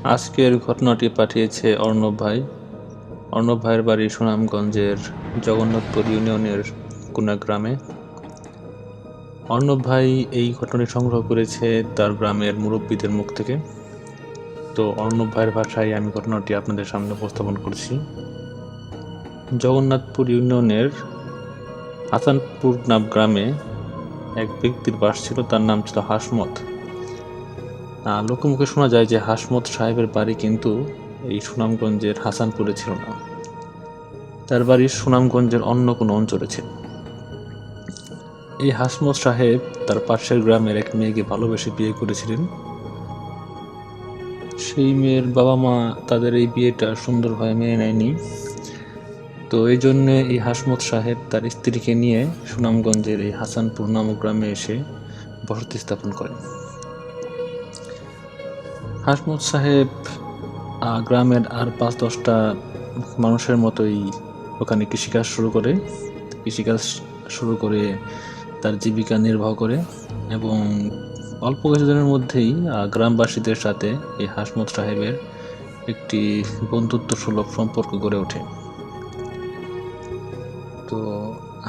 আজকের ঘটনাটি পাঠিয়েছে অর্ণব ভাই। অর্ণব ভাইয়ের বাড়ি সুনামগঞ্জের জগন্নাথপুর ইউনিয়নের কোনা গ্রামে। অর্ণব ভাই এই ঘটনাটি সংগ্রহ করেছে তার গ্রামের মুরব্বীদের মুখ থেকে। তো অর্ণব ভাইয়ের ভাষায় আমি ঘটনাটি আপনাদের সামনে উপস্থাপন করছি। জগন্নাথপুর ইউনিয়নের হাসানপুর গ্রামে এক ব্যক্তির বাস ছিল, তার নাম ছিল হাসমত। লোকমুখে শোনা যায় যে হাসমত সাহেবের বাড়ি কিন্তু এই সুনামগঞ্জের হাসানপুরে ছিল না, তার বাড়ি সুনামগঞ্জের অন্য কোনো অঞ্চলে ছিল। এই হাসমত সাহেব তার পাশের গ্রামের এক মেয়েকে ভালোবেসে বিয়ে করেছিলেন। সেই মেয়ের বাবা মা তাদের এই বিয়েটা সুন্দরভাবে মেনে নেয়নি। তো এই জন্যে এই হাসমত সাহেব তার স্ত্রীকে নিয়ে সুনামগঞ্জের এই হাসানপুর নামক গ্রামে এসে বসতি স্থাপন করেন। হাসমত সাহেব গ্রামের আর ৫-১০টা মানুষের মতোই ওখানে কৃষিকাজ শুরু করে তার জীবিকা নির্বাহ করে, এবং অল্প কিছুদিনের মধ্যেই গ্রামবাসীদের সাথে এই হাসমত সাহেবের একটি বন্ধুত্ব সুলভ সম্পর্ক গড়ে ওঠে। তো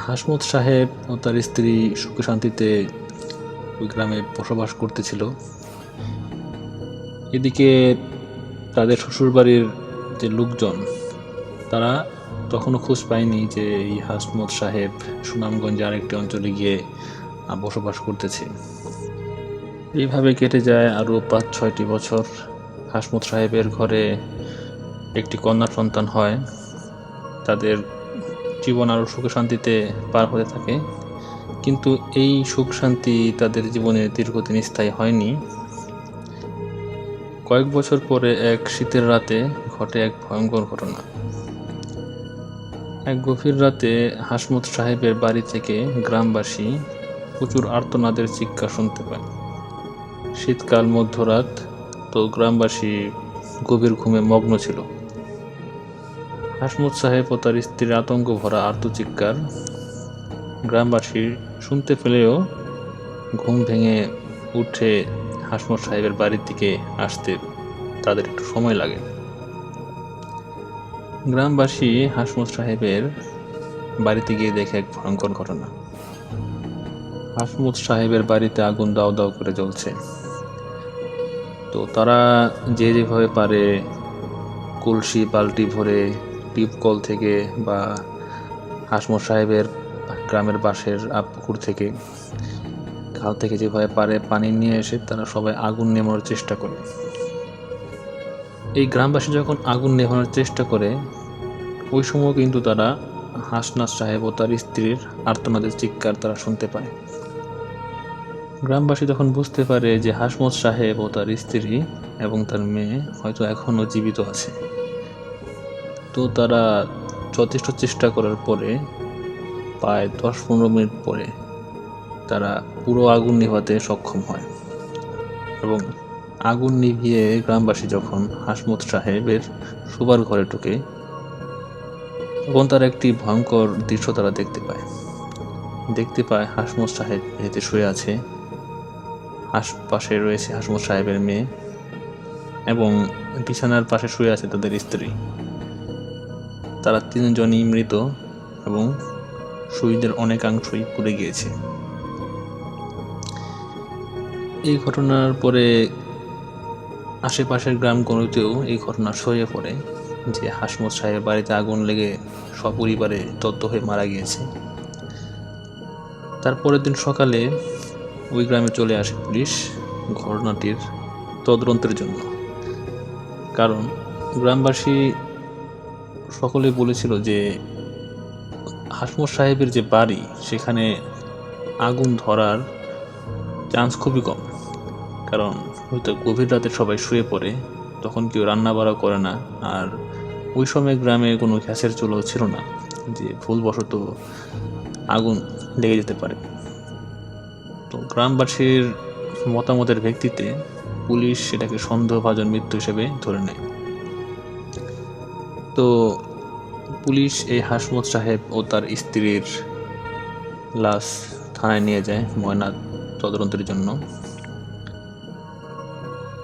হাসমত সাহেব ও তার স্ত্রী সুখে শান্তিতে ওই গ্রামে বসবাস করতেছিল। এদিকে তাদের শ্বশুরবাড়ির যে লোকজন, তারা তখনও খোঁজ পায়নি যে এই হাসমত সাহেব সুনামগঞ্জে আরেকটি অঞ্চলে গিয়ে বসবাস করতেছে। এইভাবে কেটে যায় আরও ৫-৬টি বছর। হাসমত সাহেবের ঘরে একটি কন্যা সন্তান হয়। তাদের জীবন আরও সুখে শান্তিতে পার হতে থাকে, কিন্তু এই সুখ শান্তি তাদের জীবনে দীর্ঘদিন স্থায়ী হয়নি। কয়েক বছর পরে এক শীতের রাতে ঘটে এক ভয়ঙ্কর ঘটনা। এক গভীর রাতে হাসমত সাহেবের বাড়ি থেকে গ্রামবাসী প্রচুর আর্তনাদের চিৎকার শুনতে পায়। শীতকাল, মধ্যরাত, তো গ্রামবাসী গভীর ঘুমে মগ্ন ছিল। হাসমত সাহেব ও তার স্ত্রীর আতঙ্ক ভরা আর্তচিৎকার গ্রামবাসী শুনতে পেলেও ঘুম ভেঙে উঠে হাসমত সাহেবের বাড়ির দিকে আসতে তাদের একটু সময় লাগে। গ্রামবাসী হাসমত সাহেবের বাড়িতে গিয়ে দেখে এক ভয়ঙ্কর ঘটনা। হাসমত সাহেবের বাড়িতে আগুন দাউ দাউ করে জ্বলছে। তো তারা যেভাবে পারে কলসি বালতি ভরে টিউবকল থেকে বা হাসমত সাহেবের গ্রামের পাশের পুকুর থেকে, খাল থেকে যেভাবে পারে পানি নিয়ে এসে তারা সবাই আগুন নেভানোর চেষ্টা করে। এই গ্রামবাসী যখন আগুন নেভানোর চেষ্টা করে, ওই সময় কিন্তু তারা হাসনাত সাহেব ও তার স্ত্রীর আর্তনাদের চিৎকার তারা শুনতে পায়। গ্রামবাসী তখন বুঝতে পারে যে হাসমত সাহেব ও তার স্ত্রী এবং তার মেয়ে হয়তো এখনও জীবিত আছে। তো তারা যথেষ্ট চেষ্টা করার পরে প্রায় ১০-১৫ মিনিট পরে তারা পুরো আগুন নেভাতে সক্ষম হয়, এবং আগুন নিভিয়ে গ্রামবাসী যখন হাসমত সাহেবের শোবার ঘরে ঢুকে, তখন তারা একটি ভয়ঙ্কর দৃশ্য তারা দেখতে পায় হাসমত সাহেব মেঝেতে শুয়ে আছে, পাশে রয়েছে হাসমত সাহেবের মেয়ে, এবং বিছানার পাশে শুয়ে আছে তাদের স্ত্রী। তারা তিনজনই মৃত এবং শরীরের অনেকাংশই পুড়ে গিয়েছে। এই ঘটনার পরে আশেপাশের গ্রামগুলোতেও এই ঘটনা ছড়িয়ে পড়ে যে হাসমত সাহেবের বাড়িতে আগুন লেগে সপরিবারে দগ্ধ হয়ে মারা গিয়েছে। তারপরের দিন সকালে ওই গ্রামে চলে আসে পুলিশ ঘটনাটির তদন্তের জন্য। কারণ গ্রামবাসী সকলে বলেছিল যে হাসমত সাহেবের যে বাড়ি, সেখানে আগুন ধরার চান্স খুবই কম। কারণ হয়তো গভীর রাতে সবাই শুয়ে পড়ে, তখন কেউ রান্না বাড়া করে না, আর ওই সময় গ্রামে কোনো গ্যাসের চুলাও ছিল না যে ভুলবশত আগুন লেগে যেতে পারে। তো গ্রামবাসীর মতামতের ভিত্তিতে পুলিশ সেটাকে সন্দেহভাজন মৃত্যু হিসেবে ধরে নেয়। তো পুলিশ এই হাসমত সাহেব ও তার স্ত্রীর লাশ থানায় নিয়ে যায় ময়না তদন্তের জন্য।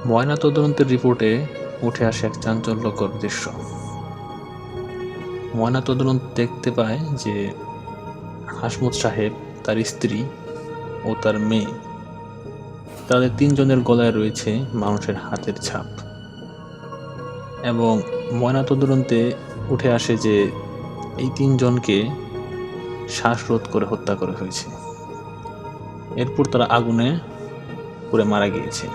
ময়না তদন্তের রিপোর্টে উঠে আসে এক চাঞ্চল্যকর দৃশ্য। ময়নাতদন্ত দেখতে পায় যে হাসমত সাহেব, তার স্ত্রী ও তার মেয়ে, তাদের 3 জনের গলায় রয়েছে মানুষের হাতের ছাপ। এবং ময়নাতদন্তে উঠে আসে যে এই 3 জনকে শ্বাসরোধ করে হত্যা করা হয়েছে। এরপর তারা আগুনে পুড়ে মারা গিয়েছে।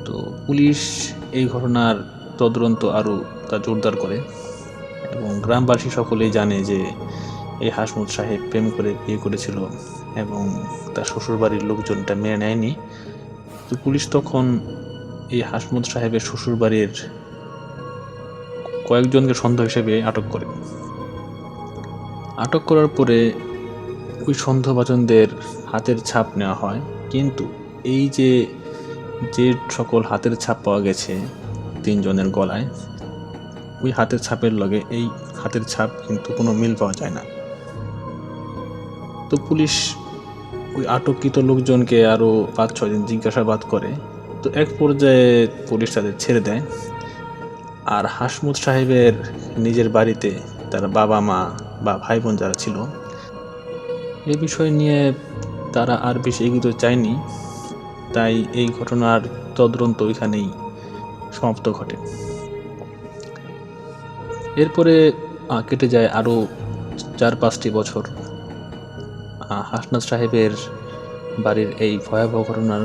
তো পুলিশ এই ঘটনার তদন্ত আরও তা জোরদার করে এবং গ্রামবাসী সকলেই জানে যে এই হাসমত সাহেব প্রেম করে বিয়ে করেছিল এবং তার শ্বশুরবাড়ির লোকজনটা মেনে নেয়নি। তো পুলিশ তখন এই হাসমত সাহেবের শ্বশুরবাড়ির কয়েকজনকে সন্দেহ হিসেবে আটক করে। আটক করার পরে ওই সন্দেহভাজনদের হাতের ছাপ নেওয়া হয়, কিন্তু এই যে সকল হাতের ছাপ পাওয়া গেছে 3 জনের গলায়, ওই হাতের ছাপের লগে এই হাতের ছাপ কিন্তু কোনো মিল পাওয়া যায় না। তো পুলিশ ওই আটককৃত লোকজনকে আরও 5-6 দিন জিজ্ঞাসাবাদ করে। তো এক পর্যায়ে পুলিশ তাদের ছেড়ে দেয়। আর হাসমত সাহেবের নিজের বাড়িতে তার বাবা মা বা ভাই বোন যারা ছিল, এই বিষয় নিয়ে তারা আর বেশি এগোতে চায়নি। তাই এই ঘটনার তদন্ত ওইখানেই সমাপ্ত ঘটে। এরপরে কেটে যায় আরও 4-5টি বছর। হাসমত সাহেবের বাড়ির এই ভয়াবহ ঘটনার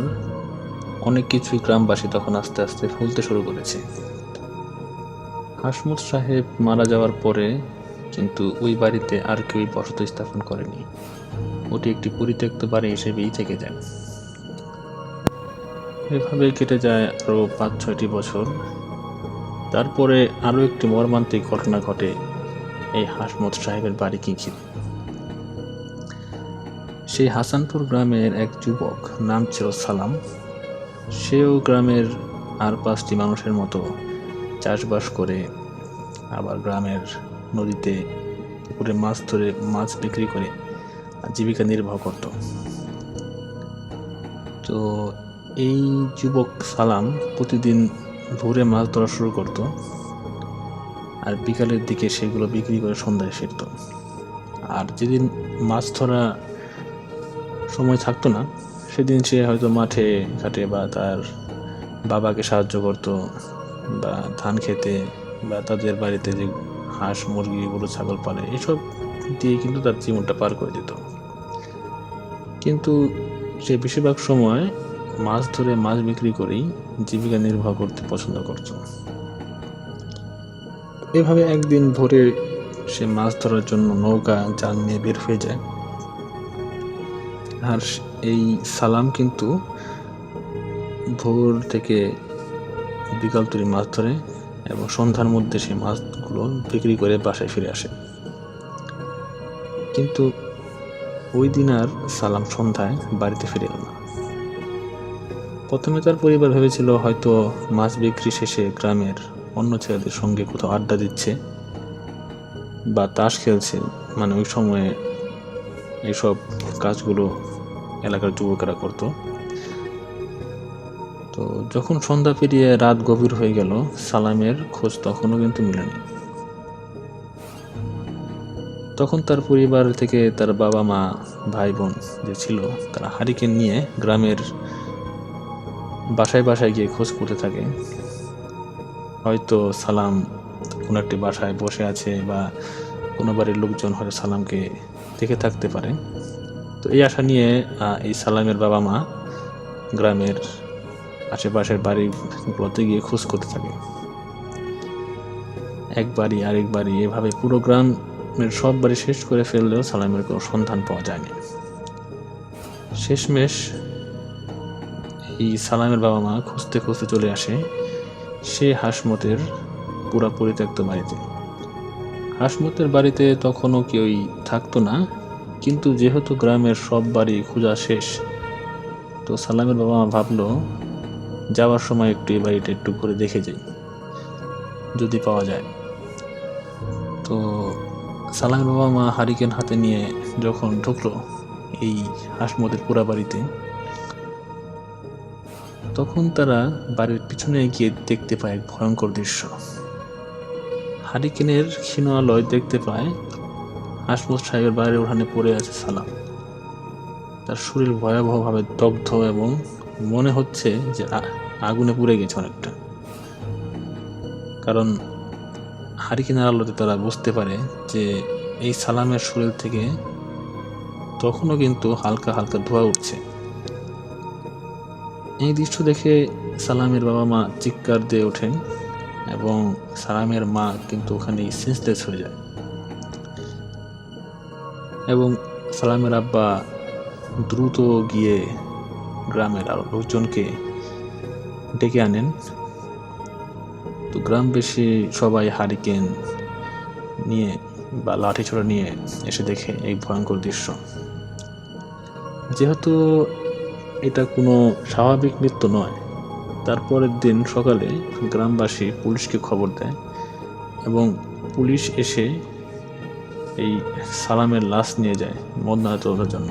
অনেক কিছুই গ্রামবাসী তখন আস্তে আস্তে ভুলতে শুরু করেছে। হাসমত সাহেব মারা যাওয়ার পরে কিন্তু ওই বাড়িতে আর কেউই বসতি স্থাপন করেনি। ওটি একটি পরিত্যক্ত বাড়ি হিসেবেই থেকে যায়। এভাবে কেটে যায় আরও 5-6টি বছর। তারপরে আরও একটি মর্মান্তিক ঘটনা ঘটে এই হাসমত সাহেবের বাড়িকে ঘিরে। সেই হাসানপুর গ্রামের এক যুবক, নাম ছিল সালাম। সেও গ্রামের আর 5টি মানুষের মতো চাষবাস করে, আবার গ্রামের নদীতে পুকুরে মাছ ধরে মাছ বিক্রি করে জীবিকা নির্বাহ করত। তো এই যুবক সালাম প্রতিদিন ভোরে মাছ ধরা শুরু করত, আর বিকালের দিকে সেগুলো বিক্রি করে সন্ধ্যায় ফিরত। আর যেদিন মাছ ধরা সময় থাকতো না, সেদিন সে হয়তো মাঠে ঘাটে বা তার বাবাকে সাহায্য করত, বা ধান খেতে, বা তাদের বাড়িতে যে হাঁস মুরগি গরু ছাগল পালে, এসব দিয়ে কিন্তু তার জীবনটা পার করে দিত। কিন্তু সে বেশিরভাগ সময় মাছ ধরে মাছ বিক্রি করেই জীবিকা নির্বাহ করতে পছন্দ করত। এভাবে একদিন ভোরে সে মাছ ধরার জন্য নৌকা জাল নিয়ে বের হয়ে যায়। আর এই সালাম কিন্তু ভোর থেকে বিকাল তৈরি মাছ ধরে এবং সন্ধ্যার মধ্যে সেই মাছগুলো বিক্রি করে বাসায় ফিরে আসে। কিন্তু ওই দিন আর সালাম সন্ধ্যায় বাড়িতে ফিরে এল না। প্রথমে তার পরিবার ভেবেছিল হয়তো মাছ বিক্রি শেষে গ্রামের অন্য ছেলেদের সঙ্গে কোথাও আড্ডা দিচ্ছে বা তাস খেলছে, মানে ওই সময়ে এইসব কাজগুলো এলাকার যুবকেরা করত। তো যখন সন্ধ্যা পেরিয়ে রাত গভীর হয়ে গেল, সালামের খোঁজ তখনও কিন্তু মিলেনি। তখন তার পরিবার থেকে তার বাবা মা ভাই বোন যে ছিল, তারা হারিকেন নিয়ে গ্রামের বাসায় বাসায় গিয়ে খোঁজ করতে থাকে। হয়তো সালাম কোনো একটি বাসায় বসে আছে বা কোনো বাড়ির লোকজন হয়তো সালামকে দেখে থাকতে পারে। তো এই আশা নিয়ে এই সালামের বাবা মা গ্রামের আশেপাশের বাড়িগুলোতে গিয়ে খোঁজ করতে থাকে। এক বাড়ি আরেক বাড়ি, এভাবে পুরো গ্রামের সব বাড়ি শেষ করে ফেললেও সালামের কোনো সন্ধান পাওয়া যায়নি। শেষমেশ এই সালামের বাবা মা খুঁজতে খুঁজতে চলে আসে সে হাসমতের পুরা পরিত্যক্ত বাড়িতে। হাসমতের বাড়িতে তখনও কেউই থাকতো না, কিন্তু যেহেতু গ্রামের সব বাড়ি খোঁজা শেষ, তো সালামের বাবা মা ভাবলো যাওয়ার সময় একটু এই বাড়িটা একটু ঘুরে দেখে যাই, যদি পাওয়া যায়। তো সালামের বাবা মা হারিকেন হাতে নিয়ে যখন ঢুকলো এই হাসমতের পুরা বাড়িতে, তখন তারা বাড়ির পিছনে গিয়ে দেখতে পায় এক ভয়ঙ্কর দৃশ্য। হারিকেনের ক্ষীণ আলোয় দেখতে পায় হাসমত সাহেবের বাড়ির উঠানে পড়ে আছে সালাম। তার শরীর ভয়াবহভাবে দগ্ধ এবং মনে হচ্ছে যে আগুনে পুড়ে গেছে অনেকটা। কারণ হারিকেনের আলোতে তারা বুঝতে পারে যে এই সালামের শরীর থেকে তখনও কিন্তু হালকা হালকা ধোঁয়া উঠছে। এই দৃশ্য দেখে সালামের বাবা মা চিৎকার দিয়ে ওঠেন এবং সালামের মা কিন্তু ওখানে সেন্সলেস হয়ে যায় এবং সালামের আব্বা দ্রুত গিয়ে গ্রামের আরো লোকজনকে ডেকে আনেন। তো গ্রামবাসী সবাই হারিকেন নিয়ে বা লাঠিছোড়া নিয়ে এসে দেখে এই ভয়ঙ্কর দৃশ্য। যেহেতু এটা কোনো স্বাভাবিক মৃত্যু নয়, তারপরের দিন সকালে গ্রামবাসী পুলিশকে খবর দেয় এবং পুলিশ এসে এই সালামের লাশ নিয়ে যায় ময়নাতদন্তের জন্য।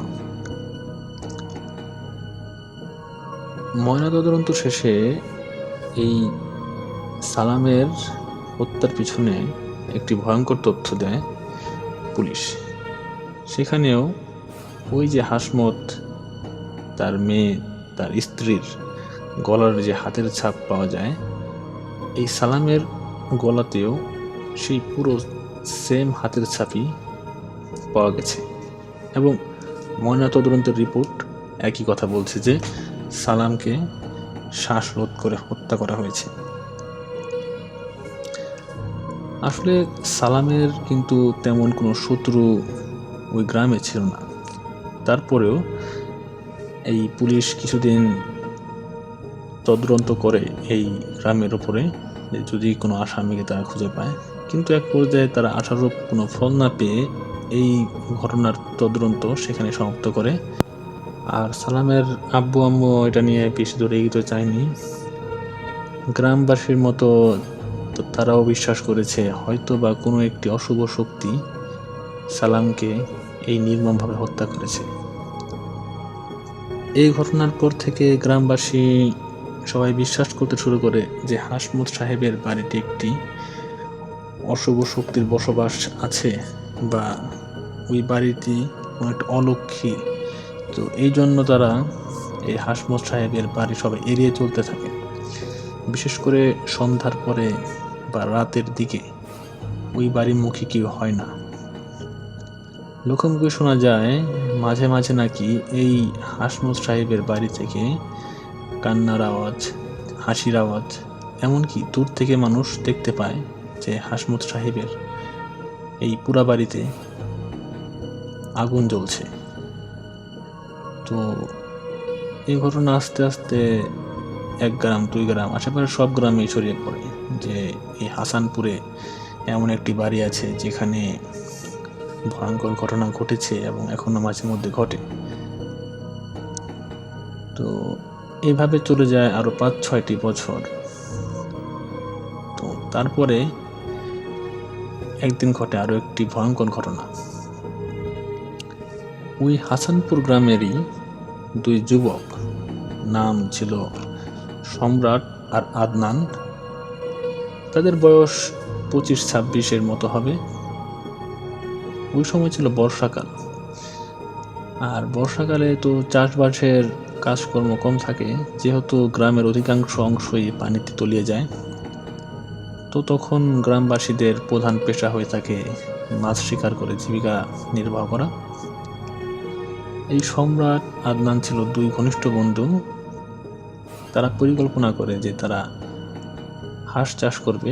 ময়নাতদন্ত শেষে এই সালামের হত্যার পিছনে একটি ভয়ঙ্কর তথ্য দেয় পুলিশ। সেখানেও ওই যে হাসমত, তার মেয়ে, তার স্ত্রীর গলার যে হাতের ছাপ পাওয়া যায়, এই সালামের গলাতেও সেই পুরো সেম হাতের ছাপই পাওয়া গেছে এবং ময়নাতদন্তের রিপোর্ট একই কথা বলছে যে সালামকে শ্বাসরোধ করে হত্যা করা হয়েছে। আসলে সালামের কিন্তু তেমন কোনো শত্রু ওই গ্রামে ছিল না। তারপরেও এই পুলিশ কিছুদিন তদন্ত করে এই গ্রামের উপরে যদি কোনো আসামিকে তারা খুঁজে পায়, কিন্তু এক পর্যায়ে তারা আশারূপ কোনো ফল না পেয়ে এই ঘটনার তদন্ত সেখানে সমাপ্ত করে। আর সালামের আব্বু আম্মু এটা নিয়ে বেশি দূরে এগিয়ে চায়নি। গ্রামবাসীর মতো তারাও বিশ্বাস করেছে হয়তো বা কোনো একটি অশুভ শক্তি সালামকে এই নির্মমভাবে হত্যা করেছে। এই ঘটনার পর থেকে গ্রামবাসী সবাই বিশ্বাস করতে শুরু করে যে হাসমত সাহেবের বাড়িটি একটি অশুভ শক্তির বসবাস আছে বা ওই বাড়িটি অনেকটা অলক্ষী। তো এই জন্য তারা এই হাসমত সাহেবের বাড়ি সবাই এড়িয়ে চলতে থাকে। বিশেষ করে সন্ধ্যার পরে বা রাতের দিকে ওই বাড়িমুখী কেউ হয় না। লোকমুখে শোনা যায় মাঝে মাঝে নাকি এই হাসমত সাহেবের বাড়ি থেকে কান্নার আওয়াজ, হাসির আওয়াজ, এমনকি দূর থেকে মানুষ দেখতে পায় যে হাসমত সাহেবের এই পুরা বাড়িতে আগুন জ্বলছে। তো এই ঘটনা আস্তে আস্তে এক গ্রাম, দুই গ্রাম, আশেপাশে সব গ্রামে ছড়িয়ে পড়ে যে এই হাসানপুরে এমন একটি বাড়ি আছে যেখানে ভয়ঙ্কর ঘটনা ঘটেছে এবং এখনো মাঝে মধ্যে ঘটে। তো এইভাবে চলে যায় আরো 5-6টি বছর। তো তারপরে একদিন ঘটে আরো একটি ভয়ঙ্কর ঘটনা। ওই হাসানপুর গ্রামেরই দুই যুবক, নাম ছিল সম্রাট আর আদনান। তাদের বয়স 25-26 মতো হবে। ওই সময় ছিল বর্ষাকাল, আর বর্ষাকালে তো চাষবাসের কাজকর্ম কম থাকে, যেহেতু গ্রামের অধিকাংশ অংশই পানিতে তলিয়ে যায়। তো তখন গ্রামবাসীদের প্রধান পেশা হয়ে থাকে মাছ শিকার করে জীবিকা নির্বাহ করা। এই সম্রাট আদনান ছিল দুই ঘনিষ্ঠ বন্ধু। তারা পরিকল্পনা করে যে তারা হাঁস চাষ করবে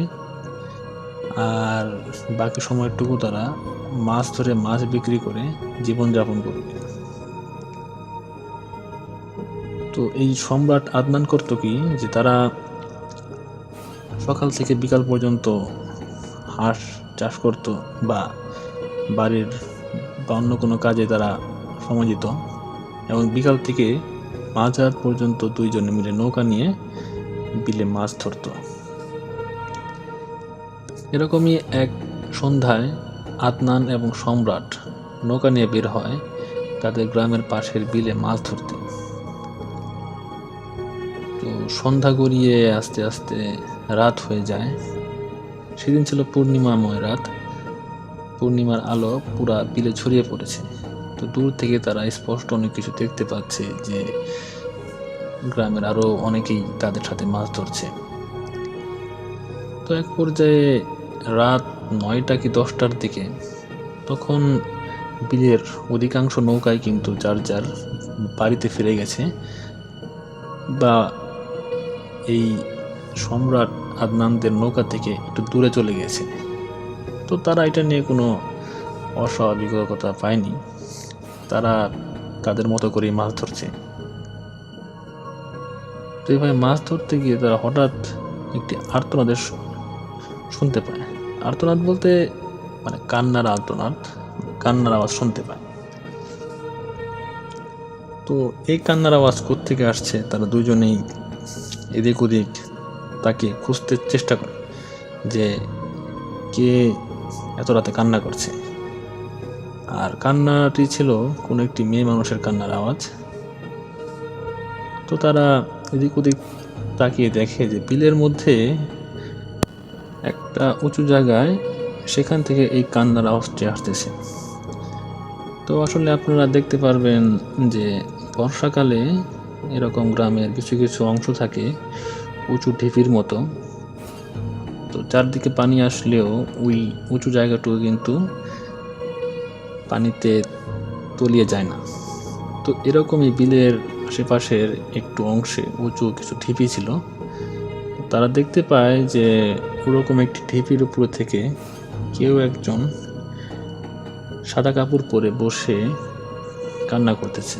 আর বাকি সময়টুকু তারা মাছ ধরে মাছ বিক্রি করে জীবনযাপন করবে। তো এই সম্রাট আদনান করত কি, যে তারা সকাল থেকে বিকাল পর্যন্ত হাঁস চাষ করত বা বাড়ির বা অন্য কোনো কাজে তারা সময় দিত এবং বিকাল থেকে মাঝরাত পর্যন্ত দুইজনে মিলে নৌকা নিয়ে বিলে মাছ ধরত। এরকমই এক সন্ধ্যায় আদনান এবং সম্রাট নৌকা নিয়ে বের হয় তাদের গ্রামের পাশের বিলে মাছ ধরতে। তো তো সন্ধ্যা গড়িয়ে আস্তে আস্তে রাত হয়ে যায়। সেদিন ছিল পূর্ণিমাময় রাত। পূর্ণিমার আলো পুরা বিলে ছড়িয়ে পড়েছে। তো দূর থেকে তারা স্পষ্ট অনেক কিছু দেখতে পাচ্ছে যে গ্রামের আরো অনেকেই তাদের সাথে মাছ ধরছে। তো এক পর্যায়ে রাত 9টা কি 10টার দিকে তখন বিলের অধিকাংশ নৌকায় কিন্তু যার যার বাড়িতে ফিরে গেছে বা এই সম্রাট আদনানদের নৌকা থেকে একটু দূরে চলে গেছে। তো তারা এটা নিয়ে কোনো অস্বাভাবিকতা পায়নি, তারা তাদের মতো করেই মাছ ধরছে। তো এইভাবে মাছ ধরতে গিয়ে তারা হঠাৎ একটি আর্তনাদের শুনতে পায়। আর্তনাদ বলতে মানে কান্নার আর্তনাদ, কান্নার আওয়াজ শুনতে পায়। তো এই কান্নার আওয়াজ কোত্থেকে আসছে তারা দুজনেই এদিক ওদিক তাকে খুঁজতে চেষ্টা করে যে কে এত রাতে কান্না করছে। আর কান্নাটি ছিল কোনো একটি মেয়ে মানুষের কান্নার আওয়াজ। তো তারা এদিক ওদিক তাকিয়ে দেখে যে বিলের মধ্যে একটা উঁচু জায়গায় সেখান থেকে এই কান্নার আওয়াজটি আসতেছে। তো আসলে আপনারা দেখতে পারবেন যে বর্ষাকালে এরকম গ্রামের কিছু কিছু অংশ থাকে উঁচু ঢিপির মতো। তো চারদিকে পানি আসলেও ওই উঁচু জায়গাটুকু কিন্তু পানিতে তলিয়ে যায় না। তো এরকমই বিলের আশেপাশের একটু অংশে উঁচু কিছু ঢিপি ছিল। তারা দেখতে পায় যে ওরকম একটি ঢিপির উপর থেকে কেউ একজন সাদা কাপড় পরে বসে কান্না করতেছে।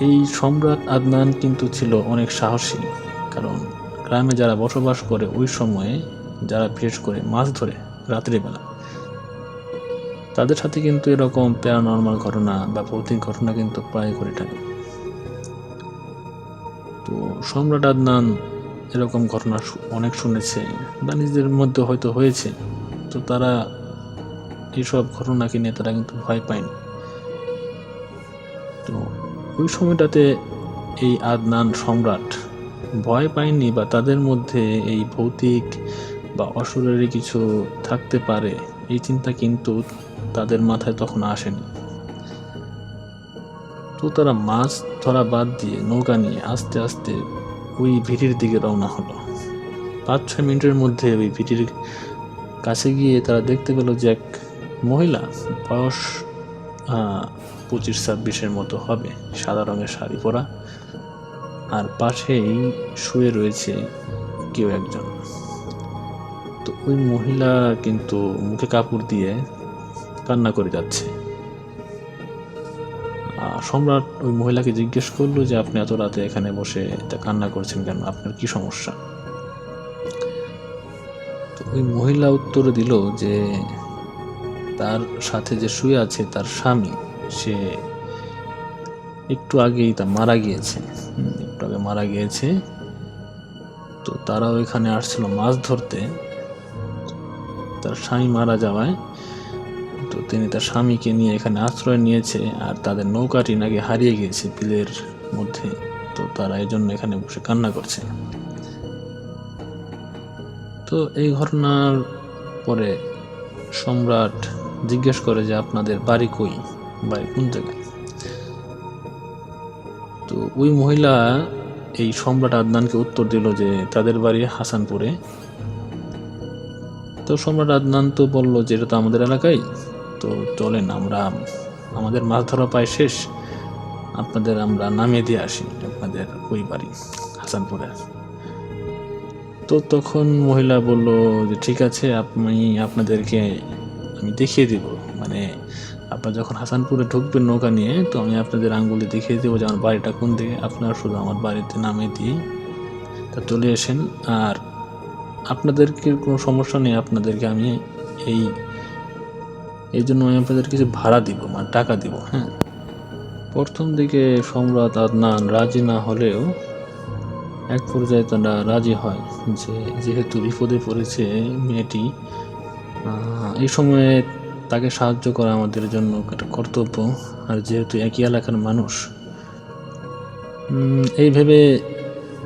এই সম্রাট আদনান কিন্তু ছিল অনেক সাহসী, কারণ গ্রামে যারা বসবাস করে ওই সময়ে যারা বিশেষ করে মাছ ধরে রাত্রিবেলা, তাদের সাথে কিন্তু এরকম প্যারানর্মাল ঘটনা বা ভৌতিক ঘটনা কিন্তু প্রায় ঘটে থাকে। তো সম্রাট আদনান এরকম ঘটনা অনেক শুনেছে বা নিজেদের মধ্যে হয়তো হয়েছে। তো তারা এইসব ঘটনাকে নিয়ে তারা কিন্তু ভয় পায়নি। তো ওই সময়টাতে এই আদনান সম্রাট ভয় পায়নি বা তাদের মধ্যে এই ভৌতিক বা অশরীরী কিছু থাকতে পারে এই চিন্তা কিন্তু তাদের মাথায় তখন আসেনি। তো তারা মাছ ধরা বাদ দিয়ে নৌকা নিয়ে আস্তে আস্তে ওই ভিটির দিকে রওনা হলো। 5-6 মিনিটের মধ্যে ওই ভিটির কাছে গিয়ে তারা দেখতে পেল যে এক মহিলা, বয়স 25-26 মতো হবে, সাদা রঙের শাড়ি পরা, আর পাশেই শুয়ে রয়েছে কেউ একজন। তো ওই মহিলা কিন্তু মুখে কাপড় দিয়ে কান্না করে যাচ্ছে। সম্রাট ওই মহিলাকে জিজ্ঞেস করলো যে আপনি এত রাতে এখানে বসে এটা কান্না করছেন কেন, আপনার কি সমস্যা? তো ওই মহিলা উত্তর দিল যে তার সাথে যে শুয়ে আছে তার স্বামী, সে একটু আগেই তা মারা গিয়েছে, একটু আগে মারা গিয়েছে। তো তারাও এখানে আসছিল মাছ ধরতে। তার স্বামী মারা যাওয়ায় তো তিনি তার স্বামীকে নিয়ে এখানে আশ্রয় নিয়েছে, আর তাদের নৌকাটি নাকি হারিয়ে গিয়েছে বিলের মধ্যে। তো তারা এই জন্য এখানে বসে কান্না করছে। তো এই ঘটনার পরে সম্রাট জিজ্ঞেস করে যে আপনাদের বাড়ি কই, বাড়ি কোন জায়গায়? তো ওই মহিলা এই সম্রাট আদনানকে উত্তর দিল যে তাদের বাড়ি হাসানপুরে। তো সম্রাট আদনান তো বলল যে এটা তো আমাদের এলাকায়, তো চলেন আমরা আমাদের মাছ ধরা প্রায় শেষ, আপনাদের আমরা নামিয়ে দিয়ে আসি আপনাদের ওই বাড়ি হাসানপুরে। তো তখন মহিলা বলল যে ঠিক আছে, আপনাদেরকে আমি দেখিয়ে দিব, মানে আপনারা যখন হাসানপুরে ঢুকবেন নৌকা নিয়ে, তো আমি আপনাদের আঙ্গুলে দেখিয়ে দেবো যে আমার বাড়িটা কোন দিকে, আপনারা শুধু আমার বাড়িতে নামিয়ে দিয়ে তা চলে আসেন। আর আপনাদেরকে কোনো সমস্যা নেই, আপনাদেরকে আমি এই জন্য আমি আপনাদের কিছু ভাড়া দিব, মানে টাকা দিব। হ্যাঁ, প্রথম দিকে সম্রাট আদনান রাজি না হলেও এক পর্যায়ে তারা রাজি হয়, যে যেহেতু বিপদে পড়েছে মেয়েটি, এই সময়ে তাকে সাহায্য করা আমাদের জন্য একটা কর্তব্য। আর যেহেতু একই এলাকার মানুষ, এই ভেবে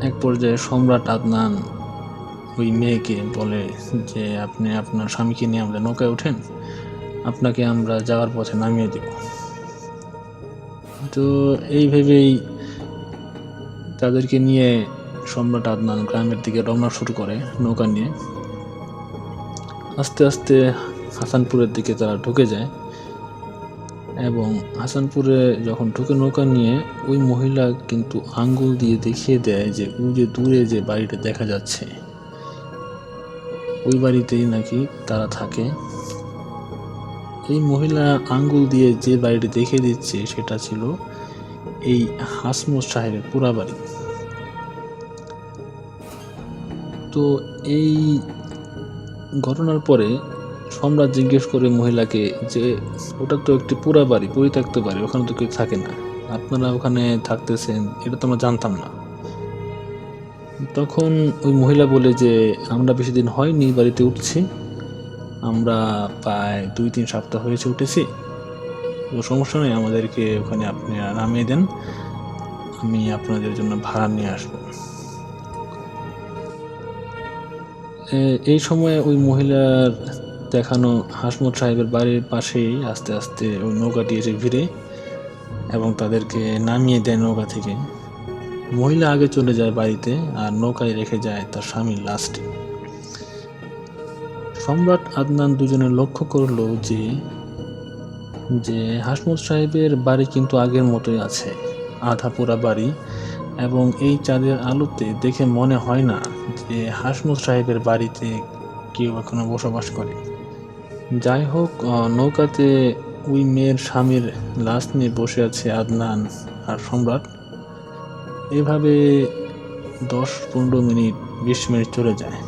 এক পর্যায়ে সম্রাট আদনান ওই মেয়েকে বলে যে আপনি আপনার স্বামীকে নিয়ে আমাদের নৌকায় ওঠেন, আপনাকে আমরা যাওয়ার পথে নামিয়ে দেব। তো এই ভেবেই তাদেরকে নিয়ে সম্রাট আদনান গ্রামের দিকে রওনা শুরু করে নৌকা নিয়ে। আস্তে আস্তে হাসানপুরের দিকে তারা ঢুকে যায় এবং হাসানপুরে যখন ঢুকে নৌকা নিয়ে ওই মহিলা কিন্তু আঙ্গুল দিয়ে দেখিয়ে দেয় যে ওই যে দূরে যে বাড়িটা দেখা যাচ্ছে ওই বাড়িতেই নাকি তারা থাকে। এই মহিলা আঙ্গুল দিয়ে যে বাড়িটি দেখিয়ে দিচ্ছে সেটা ছিল এই হাসমত সাহেবের পুরা বাড়ি। তো এই ঘটনার পরে সম্রাট জিজ্ঞেস করে মহিলাকে যে ওটা তো একটি পুরা বাড়ি, পরিত্যক্ত বাড়ি, ওখানে তো কেউ থাকে না, আপনারা ওখানে থাকতেছেন এটা তো আমরা জানতাম না। তখন ওই মহিলা বলে যে আমরা বেশি দিন হয়নি বাড়িতে উঠছি, আমরা প্রায় 2-3 সপ্তাহ হয়েছে উঠেছি, তো সমস্যা নেই, আমাদেরকে ওখানে আপনি নামিয়ে দেন, আমি আপনাদের জন্য ভাড়া নিয়ে আসবো। এই সময় ওই মহিলার দেখানো হাসমত সাহেবের বাড়ির পাশেই আস্তে আস্তে ওই নৌকাটি এসে ভিড়ে এবং তাদেরকে নামিয়ে দেয় নৌকা থেকে। মহিলা আগে চলে যায় বাড়িতে আর নৌকায় রেখে যায় তার স্বামীর লাশটি। সম্রাট আদনান দুজনে লক্ষ্য করলো যে হাসমত সাহেবের বাড়ি কিন্তু আগের মতোই আছে, আধা পোড়া বাড়ি, এবং এই চাঁদের আলোতে দেখে মনে হয় না যে হাসমত সাহেবের বাড়িতে কেউ এখনো বসবাস করে। যাই হোক, নৌকাতে ওই মেয়ের স্বামীর লাশ নিয়ে বসে আছে আদনান আর সম্রাট। এভাবে 10-15 মিনিট 20 মিনিট চলে যায়,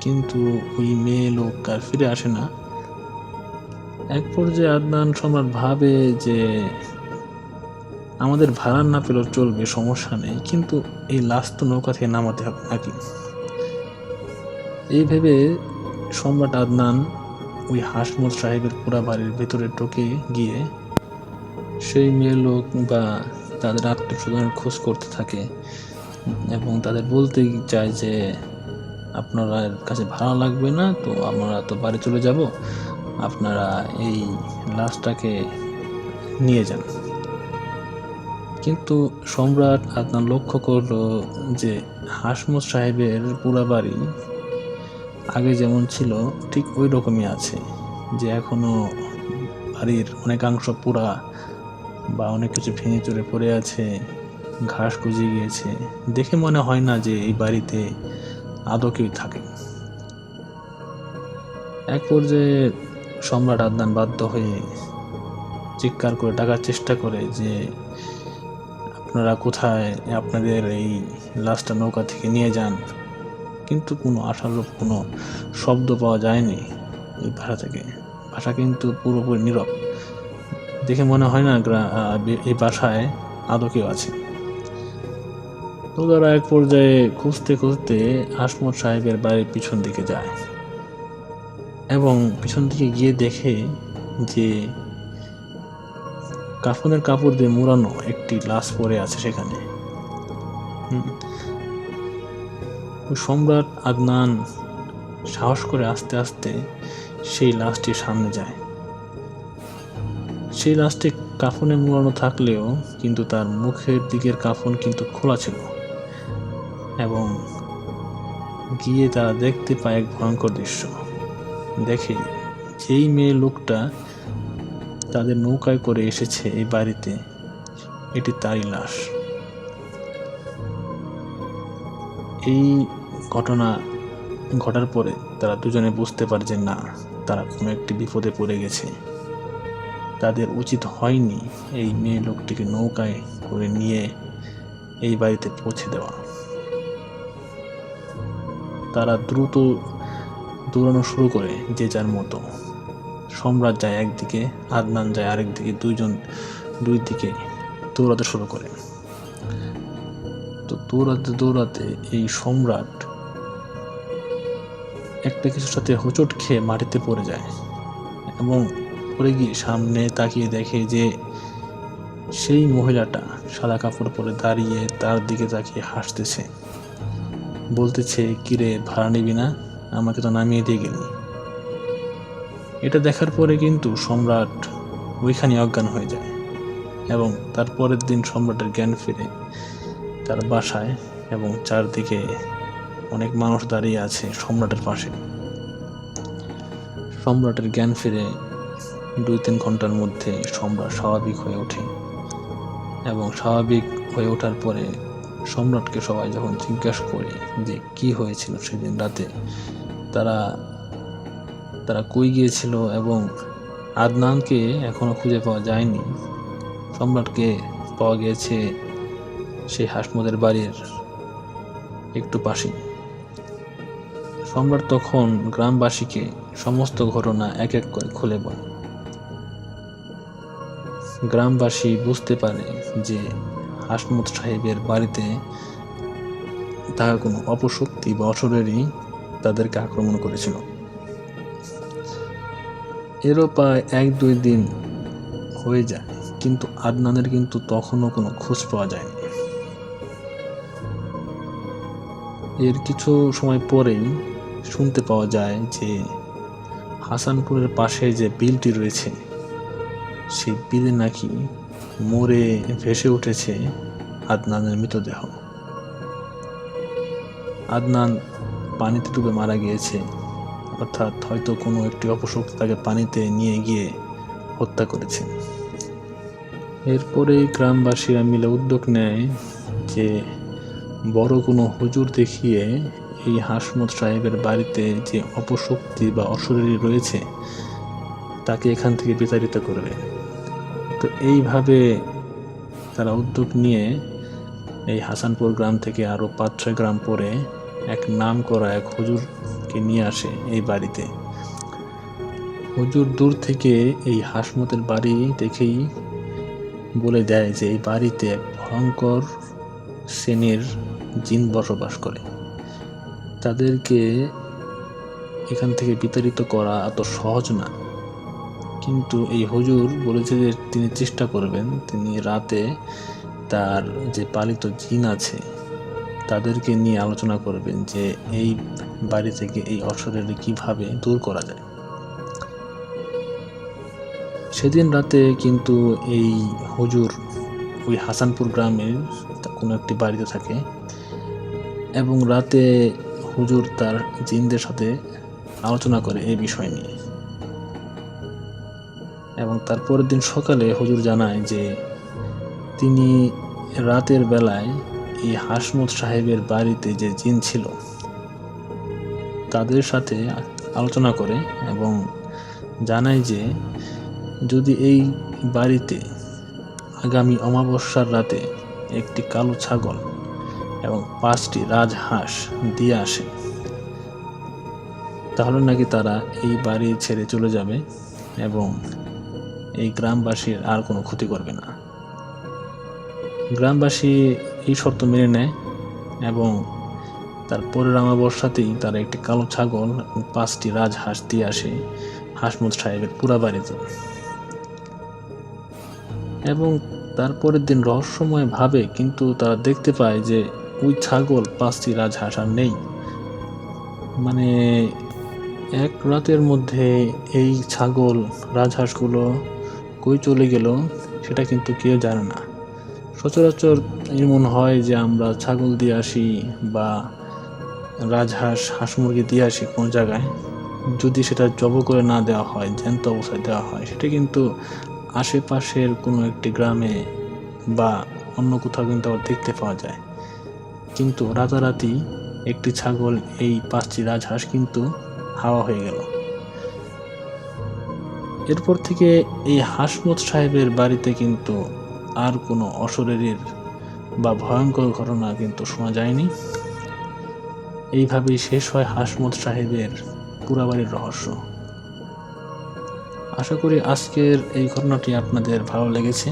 কিন্তু ওই মেয়ে লোক আর ফিরে আসে না। এক পর্যায়ে আদনান সম্রাট ভাবে যে আমাদের ভাড়া না পেলেও চলবে, সমস্যা নেই, কিন্তু এই লাশ তো নৌকা থেকে নামাতে হবে নাকি। এই ভেবে সম্রাট আদনান ওই হাসমত সাহেবের পুরা বাড়ির ভেতরে ঢুকে গিয়ে সেই মেয়ে লোক বা তাদের আত্মীয় স্বজনের খোঁজ করতে থাকে এবং তাদের বলতে চায় যে আপনারা কাছে ভাড়া লাগবে না, তো আমরা তো বাড়ি চলে যাব, আপনারা এই লাশটাকে নিয়ে যান। কিন্তু সম্রাট আদনান লক্ষ্য করলো যে হাসমত সাহেবের পুরা বাড়ি আগে যেমন ছিল ঠিক ওই রকমই আছে, যে এখনো বাড়ির অনেকাংশ পুরা বা অনেক কিছু ভেঙে চুরে পড়ে আছে, ঘাস গজিয়ে গিয়েছে, দেখে মনে হয় না যে এই বাড়িতে আদৌ কেউ থাকে। এক পর্যায়ে সম্রাট আদনান বাধ্য হয়ে চিৎকার করে ডাকার চেষ্টা করে যে আপনারা কোথায়, আপনাদের এই লাশটা নৌকা থেকে নিয়ে যান, কিন্তু কোনো আশানুরূপ কোনো শব্দ পাওয়া যায়নি এই ভাষা থেকে। ভাষা কিন্তু পুরোপুরি নীরব, দেখে মনে হয় না এই বাসায় আদৌ কেউ আছে। তো তারা এক পর্যায়ে খুঁজতে খুঁজতে হাসমত সাহেবের বাড়ির পিছন দিকে যায় এবং পিছন দিকে গিয়ে দেখে যে কাফনের কাপড় দিয়ে মোড়ানো একটি লাশ পড়ে আছে সেখানে। সম্রাট আদনান সাহস করে আস্তে আস্তে সেই লাশটির সামনে যায়। সেই লাশটি কাফনে মোড়ানো থাকলেও কিন্তু তার মুখের দিকের কাফন কিন্তু খোলা ছিল, এবং গিয়ে তারা দেখতে পায় এক ভয়ঙ্কর দৃশ্য। দেখে যেই মেয়ে লোকটা তাদের নৌকায় করে এসেছে এই বাড়িতে, এটি তারই লাশ। এই ঘটনা ঘটার পরে তারা দুজনে বুঝতে পারে যে না, তারা কোনো একটি বিপদে পড়ে গেছে, তাদের উচিত হয়নি এই মেয়ে লোকটিকে নৌকায় করে নিয়ে এই বাড়িতে পৌঁছে দেওয়া। তারা দ্রুত দৌড়ানো শুরু করে যে যার মতো। সম্রাট যায় একদিকে, আদনান যায় আরেক দিকে, দুইজন দুই দিকে দৌড়াতে শুরু করে। তো দৌড়াতে দৌড়াতে এই সম্রাট একটা কিছুর সাথে হোঁচট খেয়ে মাটিতে পড়ে যায় এবং পড়ে গিয়ে সামনে তাকিয়ে দেখে যে সেই মহিলাটা সাদা কাপড় পরে দাঁড়িয়ে তার দিকে তাকিয়ে হাসতেছে, বলতেছে, কিরে ভাড়া নিবি না? আমাকে তো নামিয়ে দিয়ে গেলি। এটা দেখার পরে কিন্তু সম্রাট ওইখানে অজ্ঞান হয়ে যায় এবং তারপরের দিন সম্রাটের জ্ঞান ফিরে তার বাসায় এবং চারদিকে অনেক মানুষ দাঁড়িয়ে আছে সম্রাটের পাশে। সম্রাটের জ্ঞান ফিরে 2-3 ঘন্টার মধ্যে সম্রাট স্বাভাবিক হয়ে ওঠে এবং স্বাভাবিক হয়ে ওঠার পরে সম্রাটকে সবাই যখন জিজ্ঞাসা করে যে কি হয়েছিল সেদিন রাতে, তারা কই গিয়েছিল এবং আদনানকে এখনো খুঁজে পাওয়া যায়নি, সম্রাটকে পাওয়া গিয়েছে সেই হাসমতের বাড়ির একটু পাশে। সম্রাট তখন গ্রামবাসীকে সমস্ত ঘটনা এক এক করে খুলে বলে। গ্রামবাসী বুঝতে পারে যে হাসমত সাহেবের বাড়িতে তারা কোনো অপশক্তি বা অসুরেরই তাদেরকে আক্রমণ করেছিল। এরও প্রায় 1-2 দিন হয়ে যায়, কিন্তু আদনানের কিন্তু তখনও কোনো খোঁজ পাওয়া যায়নি। এর কিছু সময় পরেই শুনতে পাওয়া যায় যে হাসানপুরের পাশে যে বিলটি রয়েছে সেই বিলে নাকি মরে ভেসে উঠেছে আদনানের মৃতদেহ। আদনান পানিতে ডুবে মারা গিয়েছে, অর্থাৎ হয়তো কোনো একটি অপশক্তি তাকে পানিতে নিয়ে গিয়ে হত্যা করেছে। এরপরে গ্রামবাসীরা মিলে উদ্যোগ নেয় যে বড় কোনো হুজুর দেখিয়ে এই হাসমত সাহেবের বাড়িতে যে অপশক্তি বা অশরীরী রয়েছে তাকে এখান থেকে বিতাড়িত করবে। তো এইভাবে তারা উদ্যোগ নিয়ে এই হাসানপুর গ্রাম থেকে আরও 5-6 গ্রাম পরে এক নাম করা এক হুজুরকে নিয়ে আসে এই বাড়িতে। হুজুর দূর থেকে এই হাসমতের বাড়ি দেখেই বলে দেয় যে এই বাড়িতে এক ভয়ঙ্কর শ্রেণীর জিন বসবাস করে, তাদেরকে এখান থেকে বিতাড়িত করা এত সহজ না। কিন্তু এই হুজুর বলেছে যে তিনি চেষ্টা করবেন, তিনি রাতে তার যে পালিত জিন আছে তাদেরকে নিয়ে আলোচনা করবেন যে এই বাড়ি থেকে এই অশরীরী কিভাবে দূর করা যায়। সেদিন রাতে কিন্তু এই হুজুর ওই হাসানপুর গ্রামের কোনো একটি বাড়িতে থাকে এবং রাতে হুজুর তার জিনদের সাথে আলোচনা করে এই বিষয় নিয়ে। এবং তারপরের দিন সকালে হুজুর জানায় যে তিনি রাতের বেলায় এই হাসমত সাহেবের বাড়িতে যে জিন ছিল তাদের সাথে আলোচনা করে এবং জানায় যে যদি এই বাড়িতে আগামী অমাবস্যার রাতে একটি কালো ছাগল এবং 5টি রাজহাঁস দিয়ে আসে তাহলে নাকি তারা এই বাড়ি ছেড়ে চলে যাবে এবং এই গ্রামবাসীর আর কোনো ক্ষতি করবে না। গ্রামবাসী এই শর্ত মেনে নেয় এবং তারপরের অমাবস্যাতেই তারা একটি কালো ছাগল এবং 5টি রাজহাঁস দিয়ে আসে হাসমত সাহেবের পুরা বাড়িতে। এবং তারপরের দিন রহস্যময় ভাবে কিন্তু তারা দেখতে পায় যে ওই ছাগল 5টি রাজহাঁস আর নেই। মানে এক রাতের মধ্যে এই ছাগল রাজহাঁসগুলো কই চলে গেল সেটা কিন্তু কেউ জানে না। সচরাচর এমন হয় যে আমরা ছাগল দিয়ে আসি বা রাজহাঁস হাঁস মুরগি দিয়ে আসি কোনো জায়গায়, যদি সেটা জব করে না দেওয়া হয়, জ্যান্ত অবস্থায় দেওয়া হয়, সেটা কিন্তু আশেপাশের কোনো একটি গ্রামে বা অন্য কোথাও কিন্তু আবার দেখতে পাওয়া যায়। কিন্তু রাতারাতি একটি ছাগল এই 5টি রাজহাঁস কিন্তু হাওয়া হয়ে গেল। এরপর থেকে এই হাসমত সাহেবের বাড়িতে কিন্তু আর কোনো অশরীরীর বা ভয়ঙ্কর ঘটনা কিন্তু শোনা যায়নি। এইভাবেই শেষ হয় হাসমত সাহেবের পুরা বাড়ির রহস্য। আশা করি আজকের এই ঘটনাটি আপনাদের ভালো লেগেছে।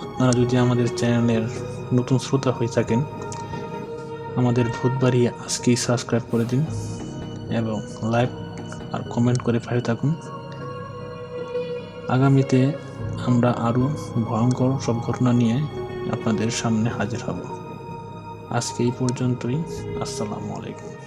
আপনারা যদি আমাদের চ্যানেলের নতুন শ্রোতা হয়ে থাকেন, আমাদের ভূতবাড়ি আজকেই সাবস্ক্রাইব করে দিন এবং লাইক আর কমেন্ট করে পাশে থাকুন। আগামীতে আমরা আরও ভয়ঙ্কর সব ঘটনা নিয়ে আপনাদের সামনে হাজির হব। আজকে এই পর্যন্তই। আসসালামু আলাইকুম।